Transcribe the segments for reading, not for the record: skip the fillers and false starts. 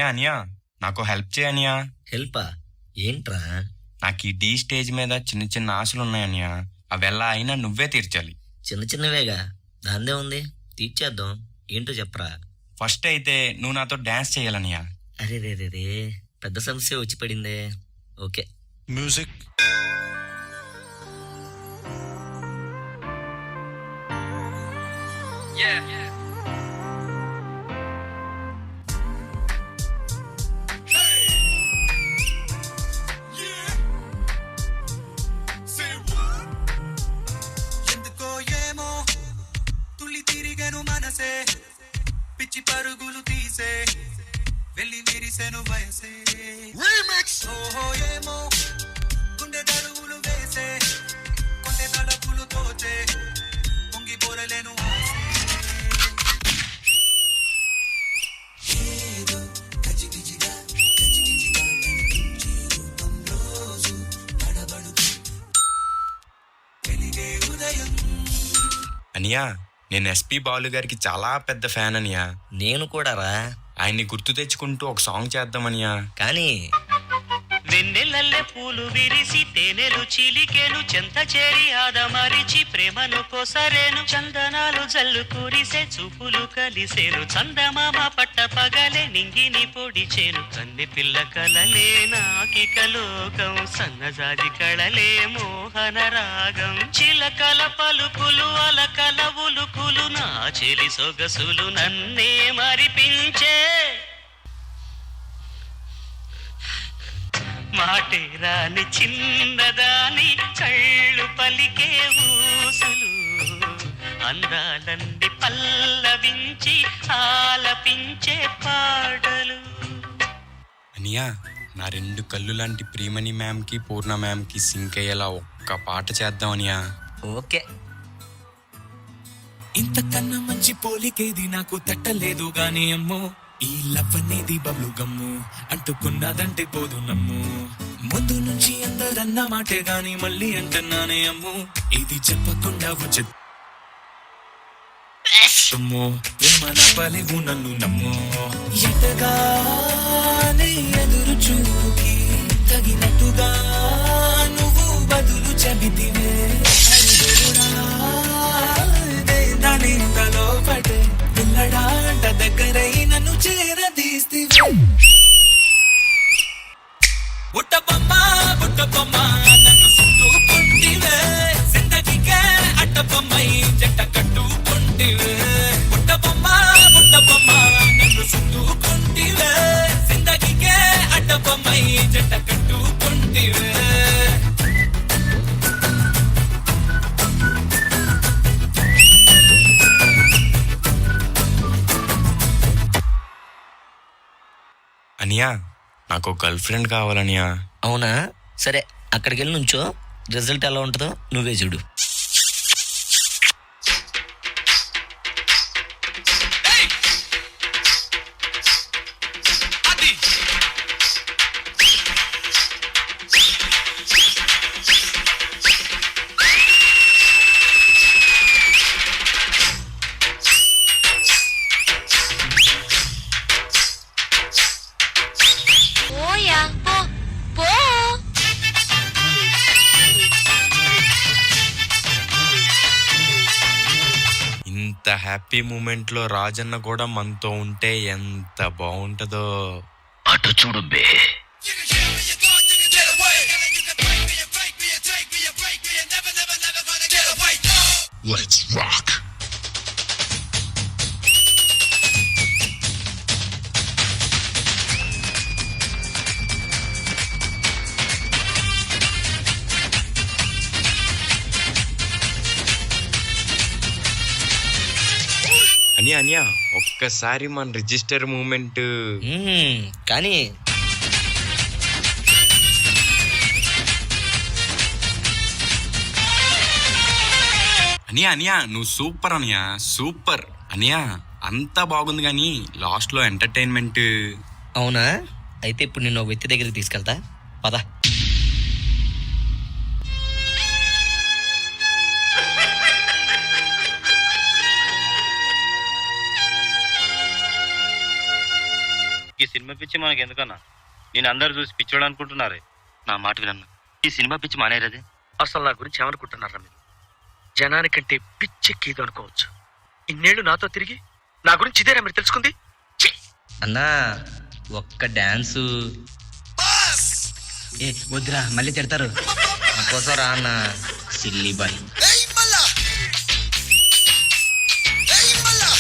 అనియా అనియా నాకు హెల్ప్ చేయనియా. హెల్పా? ఏంట్రా? నాకు ఈ డీ స్టేజ్ మీద చిన్న చిన్న ఆశలు ఉన్నాయనియా. అవి ఎలా అయినా నువ్వే తీర్చాలి. చిన్న చిన్నవేగా, దాందే ఉంది, తీర్చేద్దాం. ఏంటో చెప్పరా. ఫస్ట్ అయితే నువ్వు నాతో డాన్స్ చేయాలనియా. అరే రే రే రే, పెద్ద సమస్య వచ్చి పడిందే. ఓకే. మ్యూజిక్. ఎందుకో ఏమో తుళ్ళి తిరిగెను మనసే, పిచ్చి పరుగులు తీసే వెళ్ళి విరిసెను వయసే. ఓహో ఏమో గుండె దరువులు వేసే, కొండె తలపులు తోచే పొంగి పోరలేను ఆసే. ఏదో గజిబిజిగా గజిబిజిగా కనిపించే రూపం రోజు తడబడుతూ వెలిగే ఉదయం. అనియా నేను ఎస్పి బాలు గారికి చాలా పెద్ద ఫ్యాన్ అనియా. నేను కూడా రా. ఆయన్ని గుర్తు తెచ్చుకుంటూ ఒక సాంగ్ చేద్దామనియా. కానీ వెన్నెలల్లె పూలు విరిసి తేనెలు చిలికెను, చెంత చేరి ఆదమరిచి ప్రేమను పొసరేను, చందనాలు జల్లు కురిసే చూపులు కలిసేను, చందమామ పట్ట పగలే నింగిని పొడిచేను, కన్నె పిల్ల కలలే నాకిక లోకం, సన్నజాజి కళలే మోహన రాగం, చిలకల పలుకులు అలకల ఉలుకులు, నా చెలి సొగసులు నన్నే మరిపించే, మాటే రాని చిన్నదాని కళ్ళు పలికే ఊసులు, అందాలన్నీ పల్లవించి ఆలపించే పాటలు. అనియా నా రెండు కళ్ళు లాంటి ప్రియమణి మ్యామ్కి పూర్ణ మ్యామ్కి సింక్ అయ్యేలా ఒక్క పాట చేద్దాం అనియా. ఓకే. ఇంతకన్నా మంచి పోలికేది నాకు తట్టలేదు గాని అమ్మో, ఈ లవ్ అనేది బబ్లు గమ్ము, అంటుకున్నదంటే పోదు నమ్ము, ముందు నుంచి అందరన్న మాటే గాని మళ్ళీ అంటున్నానే అమ్ము, ఇది చెప్పకుండా వచ్చే ప్రేమ నా పలివు నన్ను నమ్ము, ఎటగానే ఎదురు చూకి తగినట్టుగా నువ్వు బదులు చెబితివే, దాని తలో పడే పిల్లడాంట దగ్గరై నన్ను చేరదీస్తివే, బుట్టబొమ్మ బుట్టబొమ్మ నన్ను చుట్టుకుంటివే, జిందగీకే అడ్డబొమ్మై జంట కట్టుకుంటివే, బుట్టబొమ్మ బుట్టబొమ్మ నన్ను చుట్టుకుంటివే, జిందగీకే అడ్డబొమ్మై జంట కట్టుకుంటివే. అనియా నాకు గర్ల్ ఫ్రెండ్ కావాలనియా. అవునా? సరే, అక్కడికి వెళ్ళి నుంచో, రిజల్ట్ ఎలా ఉంటుందో నువ్వే చూడు. ఇంత హ్యాపీ మూమెంట్ లో రాజన్న కూడా మనతో ఉంటే ఎంత బాగుంటదో. అటు చూడు బే. Let's rock. అనియా అనియా ఒక్కసారి మన రిజిస్టర్ మూమెంట్. కానీ అనియా అనియా నువ్వు సూపర్ అనియా, సూపర్ అనియా. అంతా బాగుంది కానీ లాస్ట్ లో ఎంటర్టైన్మెంట్. అవునా? అయితే ఇప్పుడు నేను ఒక వ్యక్తి దగ్గరికి తీసుకెళ్తా, పద. ఈ సినిమా పిచ్చి మనకి ఎందుకన్నా? నేను అందరు చూసి పిచ్చోడు అనుకుంటున్నారే. నా మాట వినన్నా, ఈ సినిమా పిచ్చి మానేరది. అసలు నా గురించి ఏమనుకుంటున్నారా మీరు? జనానికంటే పిచ్చెక్కిది అనుకోవచ్చు. ఇన్నేళ్ళు నాతో తిరిగి నా గురించి ఇదేనా మీరు తెలుసుకుంది? అన్నా ఒక్క డాన్సు. ఏ వద్దురా మళ్ళీ తిడతారు. నాకోసం రా అన్న సిల్లీ బాయ్. ఏయ్ మల్లా ఏయ్ మల్లా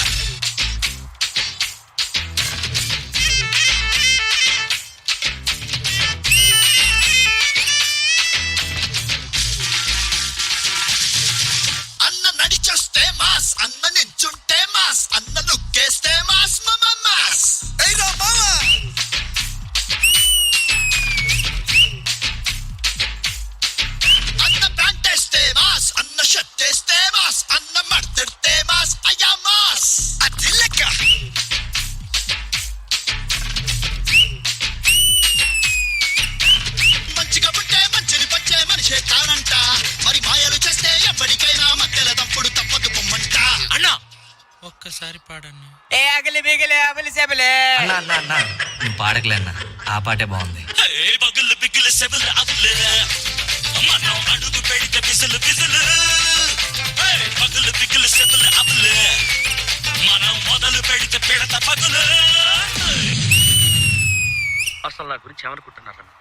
అన్న నడిచొస్తే మాస్, అన్న నించుంటే మాస్, అన్న లుక్కేస్తే మాస్ మాస్. ఏయ్ రా మామా అన్న ప్యాంటేస్తే మాస్, అన్న షర్టేస్తే మాస్, అన్న మడతెడితే మాస్, అయ్యా మాస్ అది లెక్క. మంచిగా పుట్టే మంచిని పంచే మనిషే తానంట, మరి మాయలు చేస్తే ఎప్పటికైనా మధ్యల తప్పుడు తప్పదు పొమ్మంట. అన్నా ఒక్కసారి పాడన్నా. అన్నా అన్నా అన్నా నువ్వు పాడకలే అన్న, ఆ పాటే బాగుంది. పగులు బిగులు సెబులు అబులు మనం అడుగు పెడితే బిజులు బిజులు. పగులు బిగులు సెబులు అబులు మనం మొదలు పెడితే పెడత పగులు. అసలు నా గురించి ఏమనుకుంటున్నారా మీరు?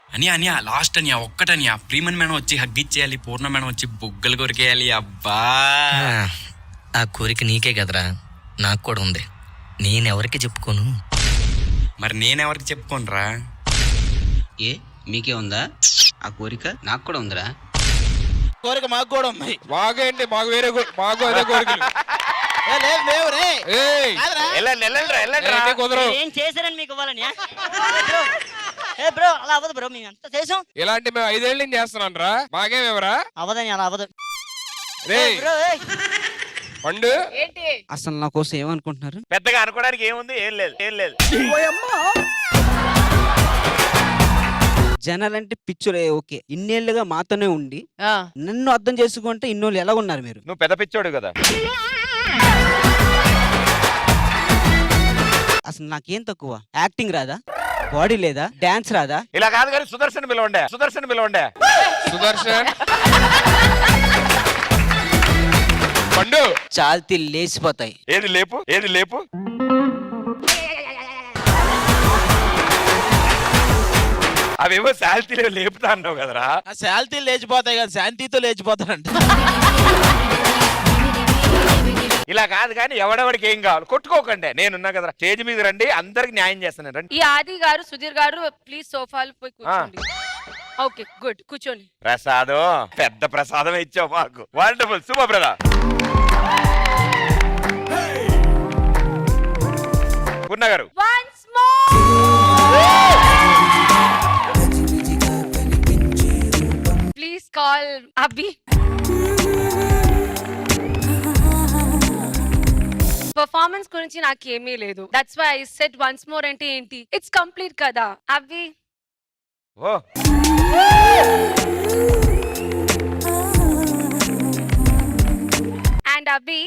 అనియా లాస్ట్ అనియా ఒక్కటనియా. ప్రీమన్ మేడం వచ్చి హగ్ ఇచ్చేయాలి, పూర్ణ మేడం వచ్చి బుగ్గలు కొరికేయాలి. అబ్బా ఆ కోరిక నీకే కదరా, నాకు కూడా ఉంది. నేనెవరికి చెప్పుకోను. మరి నేనెవరికి చెప్పుకోనరా? ఏ మీకే ఉందా ఆ కోరిక? నాకు కూడా ఉందిరా. కోరిక మాకు కూడా ఉంది. మాకేంటి మాకు వేరే మాకు అదే కోరికలు. ఏం చేశారని మీకు ఇవ్వాలని? ఏ బ్రో అలా అవ్వదు బ్రో, మేము ఎంత చేసాం. ఇలాంటి మేము 5 ఏళ్ళ నుంచి చేస్తున్నాం రా. మాకేమేవరా అవ్వదని అలా అవ్వదు రే బ్రో. పండు అసలు నా కోసం ఏమనుకుంటున్నారు? పెద్దగా అనుకోవడానికి ఏముంది? ఏం లేదు, ఏం లేదు. జనాలంటే పిచ్చురే. ఓకే, ఇన్నేళ్లుగా మాతోనే ఉండి నన్ను అర్థం చేసుకుంటే ఇన్నోళ్ళు ఎలా ఉన్నారు మీరు? నువ్వు పెద్ద పిచ్చోడు కదా. అసలు నాకేం తక్కువ? యాక్టింగ్ రాదా? బాడీ లేదా? డాన్స్ రాదా? ఇలా కాదు కానీ సుదర్శన్ పిలవండే, సుదర్శన్ పిలవండే. సుదర్శన్ పండు చాల్తీ లేచిపోతాయి. ఏది లేపు, ఏది లేపు. అవేమో శాల్తీలో లేపుతా అన్నావు కదరా. శాంతి లేచిపోతాయి కదా, శాంతితో లేచిపోతారంట. ఇలా కాదు కానీ ఎవడెవడికి ఏం కావాలి కొట్టుకోకండి. నేనున్నా కదా, స్టేజ్ మీద రండి, అందరికి న్యాయం చేస్తాను. రండి. ఈ ఆది గారు, సుధీర్ గారు, ప్లీజ్ సోఫాలు పోయి కూర్చోండి. ఓకే గుడ్, కూర్చోండి. ప్రసాదం, పెద్ద ప్రసాదం ఇచ్చావు మాకు. వండర్ఫుల్, శుభ బ్రదర్. పూర్ణ గారు Once more. Please call Abhi. Performance గురించి నాకేమీ లేదు. That's why I said once more అంటే ఏంటి, ఇట్స్ కంప్లీట్ కదా. అవి ఓ అండ్ అభి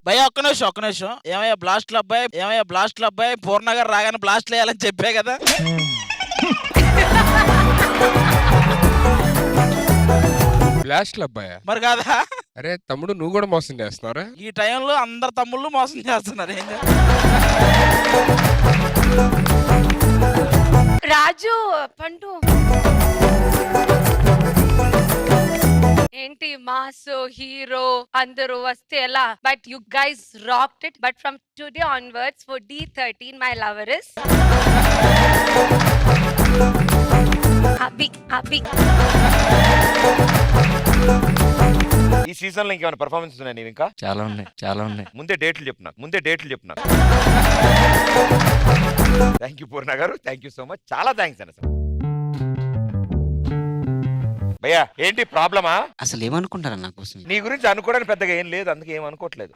భయ ఒక్క నిమిషం ఏమయ్యా బ్లాస్ట్ల అబ్బాయి పూర్ణ గారు రాగానే బ్లాస్ట్ వేయాలని చెప్పే కదా. బ్లాస్ట్ల అబ్బాయా? మరి కాదా? అరే తమ్ముడు, నువ్వు కూడా మోసం చేస్తున్నారా? ఈ టైంలో అందరు తమ్ముళ్ళు మోసం చేస్తున్నారు. ఏం రాజు పండు ఏంటి మాస్ హీరో అందరూ వస్తే ఎలా, but you guys rocked it. But from today onwards for D13 my lover is Abhi. ఈ సీజన్ లో ఇంకేమైనా పర్ఫార్మెన్స్ ఉన్నాయి నీవు ఇంకా? చాలా ఉన్నాయి ముందే డేట్లు చెప్పు నాకు. థ్యాంక్ యూ పూర్ణ గారు, థ్యాంక్ యూ సో మచ్, చాలా థ్యాంక్స్ అండి. భయ్యా ఏంటి ప్రాబ్లమా? అసలు ఏమనుకుంటారా నా కోసం? నీ గురించి అనుకోవడానికి పెద్దగా ఏం లేదు, అందుకే ఏం అనుకోవట్లేదు.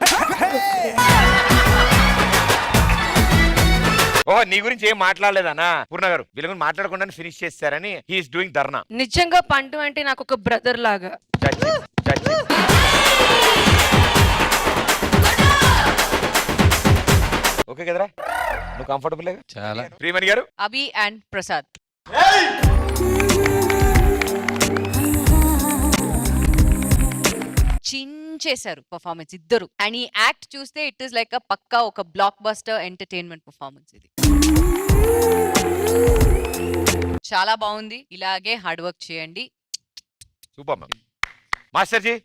ఓ నీ గురించి ఏం మాట్లాడలేదనా పూర్ణ గారు? వీళ్ళ గురించి మాట్లాడకుండా ఫినిష్ చేస్తారని హీఈస్ డూయింగ్ ధర్నా. నిజంగా పండు అంటే నాకు ఒక బ్రదర్ లాగా. ఓకే కదరా, నువ్వు కంఫర్టబుల్ చాలా. ప్రియమణి గారు? అభి అండ్ ప్రసాద్. చించేశారు పర్ఫార్మెన్స్ ఇద్దరు. అండ్ ఈ యాక్ట్ చూస్తే ఇట్ ఈస్ లైక్ పక్కా ఒక బ్లాక్ బస్టర్ ఎంటర్టైన్మెంట్ పర్ఫార్మెన్స్ ఇది. చాలా బాగుంది, ఇలాగే హార్డ్ వర్క్ చేయండి. Super master ji.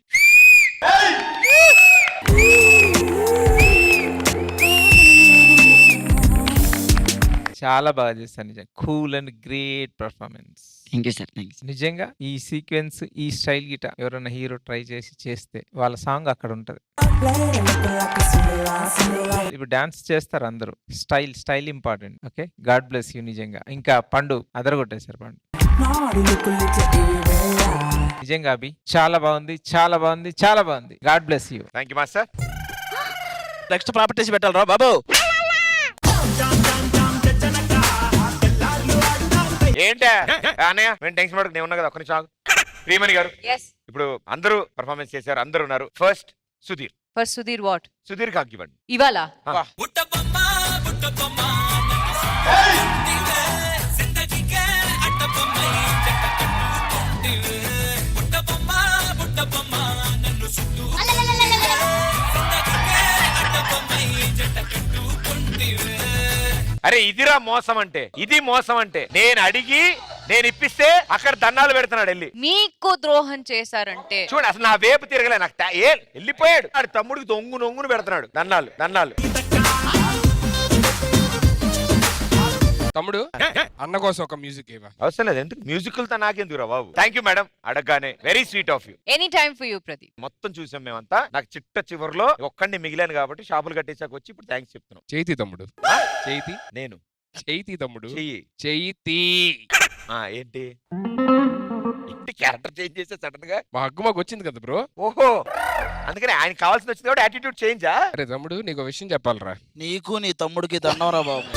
చాలా బాగా చేశారు నిజంగా. Cool and great performance. Thank you sir, thank you. నిజంగా ఈ సీక్వెన్స్ ఈ స్టైల్ గిట ఎవరైనా హీరో ట్రై చేస్తే వాళ్ళ సాంగ్ అక్కడ ఉంటది. ఇప్పుడు డాన్స్ చేస్తారు అందరూ. Style important. Okay, God bless you. నిజంగా ఇంకా పండు అదరగొట్టేశారు. పండు నిజంగా అభి చాలా బాగుంది. God bless you. Thank you master. Next properties పెట్టాలరా బాబు. ఏంటా అన్నయ్య మేము టెన్షన్ పడకు, నేను ఉన్నా కదా, ఒక్క నిమిషం ఆగు. ప్రియమణి గారు, ఇప్పుడు అందరూ పర్ఫార్మెన్స్ చేశారు, అందరూ ఉన్నారు. First Sudheer what? సుధీర్ కాకి ఇవ్వండి ఇవాళ. అరే ఇదిరా మోసం అంటే, ఇది మోసం అంటే. నేను అడిగి నేను ఇప్పిస్తే అక్కడ దండాలు పెడుతున్నాడు వెళ్ళి. మీకు ద్రోహం చేశారంటే చూడు, అసలు నా వేపు తిరగలే, నాకు వెళ్ళిపోయాడు. ఆడి తమ్ముడికి నొంగును పెడుతున్నాడు దండాలు. తమ్ముడు అన్న కోసం ఒక మ్యూజిక్ ఇవ్వ. అవసరం లేదు, ఎందుకు మ్యూజిక్లతో నాకెందుకురా బాబు. థ్యాంక్ యూ మేడం, అడగగానే very sweet of you. Any time for you Pradeep. మొత్తం చూసాం మేమంతా. నాకు చివరిలో ఒక్కడిని మిగిలాను కాబట్టి షాపులు కట్టేసాక వచ్చి ఇప్పుడు థ్యాంక్స్ చెప్తున్నాం. చేతి తమ్ముడు, చేతి నేను చేతి తమ్ముడు, చేతి ఏంటి ఇంటి క్యారెక్టర్ చేంజ్ చేసే సడన్ గా? మా హగ్గు మాకు వచ్చింది కదా బ్రో. ఓహో, అందుకని ఆయన కావాల్సింది వచ్చింది కాబట్టి యాటిట్యూడ్ చేంజా? అరే తమ్ముడు నీకు విషయం చెప్పాలరా. నీకు నీ తమ్ముడికి దండం రా బాబు.